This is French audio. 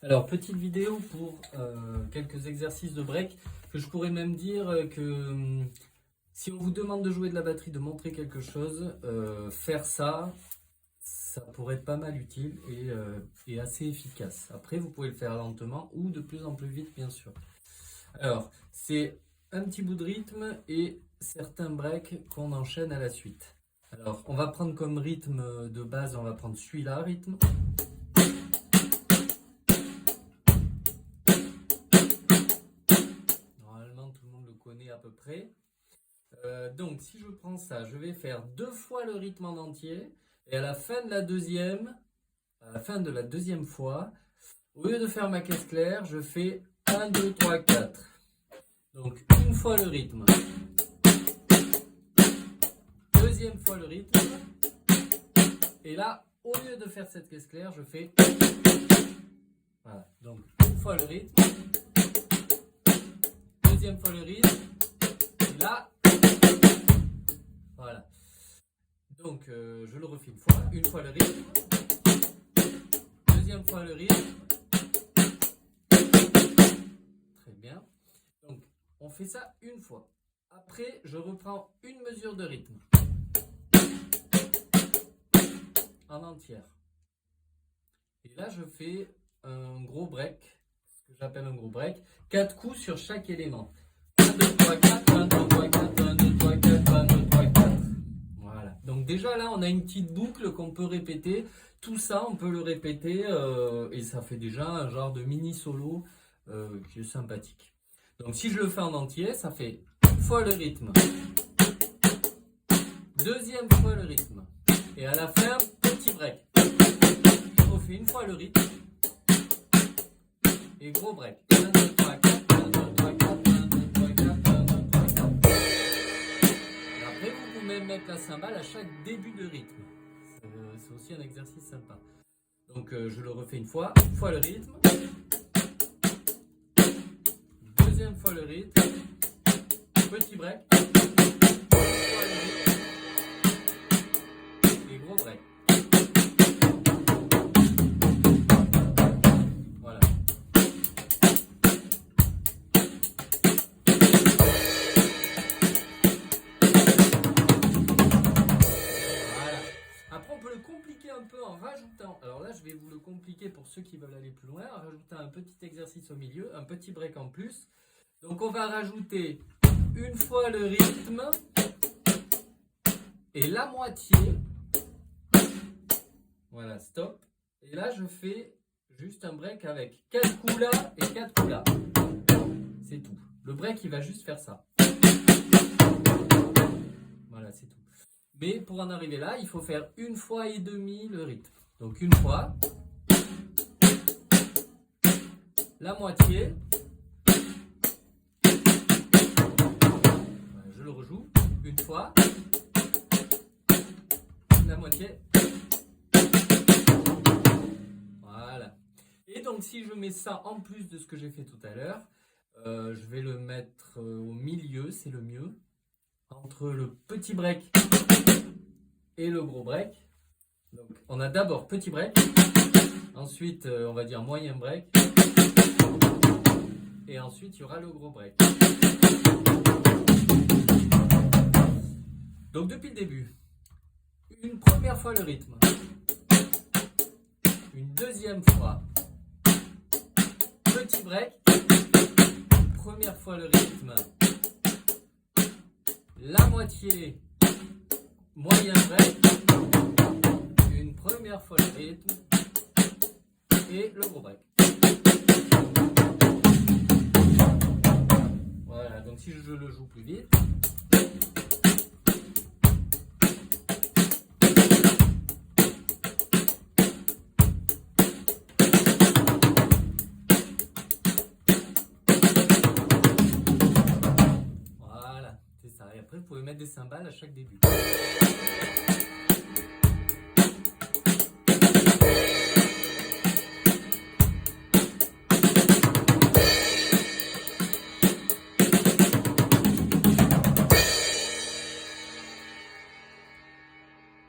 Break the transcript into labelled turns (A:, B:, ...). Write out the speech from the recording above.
A: Alors, petite vidéo pour quelques exercices de break, que je pourrais même dire que si on vous demande de jouer de la batterie, de montrer quelque chose, faire ça, ça pourrait être pas mal utile et assez efficace. Après, vous pouvez le faire lentement ou de plus en plus vite, bien sûr. Alors, c'est un petit bout de rythme et certains breaks qu'on enchaîne à la suite. Alors, on va prendre comme rythme de base, on va prendre celui-là, rythme. Normalement, tout le monde le connaît à peu près. Donc, si je prends ça, je vais faire 2 fois le rythme en entier. Et à la fin de la deuxième fois, au lieu de faire ma caisse claire, je fais 1, 2, 3, 4. Donc, une fois le rythme. Deuxième fois le rythme. Et là, au lieu de faire cette caisse claire, je fais... Voilà. Donc, une fois le rythme. Deuxième fois le rythme. Et là... Voilà. Donc, je le refais une fois. Une fois le rythme. Deuxième fois le rythme. Très bien. Donc, on fait ça une fois. Après, je reprends une mesure de rythme. En entière. Et là, je fais un gros break. Ce que j'appelle un gros break. 4 coups sur chaque élément. 1, 2, 3, 4. 1, 2, 3, 4. 1, 2, 3, 4. 1, 2, 3, 4. Voilà. Donc déjà là, on a une petite boucle qu'on peut répéter. Tout ça, on peut le répéter et ça fait déjà un genre de mini solo qui est sympathique. Donc si je le fais en entier, ça fait une fois le rythme. Deuxième fois le rythme. Et à la fin, petit break. On fait une fois le rythme. Et gros break. 1, 2, 3, 4. 1, 2, 3, 4. 1, 2, 3, 4. 1, 2, 3, 4. Et après, vous pouvez même mettre la cymbale à chaque début de rythme. C'est aussi un exercice sympa. Donc je le refais une fois le rythme. Deuxième fois le rythme. Petit break. Fois le rythme. Et gros break. Voilà. Voilà. Après, on peut le compliquer un peu en rajoutant. Alors là, je vais vous le compliquer pour ceux qui veulent aller plus loin, en rajoutant un petit exercice au milieu, un petit break en plus. Donc, on va rajouter une fois le rythme et la moitié. Voilà, stop. Et là, je fais juste un break avec 4 coups là et 4 coups là. C'est tout. Le break, il va juste faire ça. Voilà, c'est tout. Mais pour en arriver là, il faut faire une fois et demi le rythme. Donc une fois, la moitié. Voilà, je le rejoue. Une fois, la moitié. Voilà. Et donc si je mets ça en plus de ce que j'ai fait tout à l'heure, je vais le mettre au milieu, c'est le mieux. Entre le petit break et le gros break. Donc on a d'abord petit break, ensuite on va dire moyen break, et ensuite il y aura le gros break. Donc depuis le début, une première fois le rythme, une deuxième fois petit break, première fois le rythme, la moitié moyen break, une première fois le rythme et le gros break. Voilà, donc si je le joue plus vite. Voilà, c'est ça. Et après, vous pouvez mettre des cymbales à chaque début.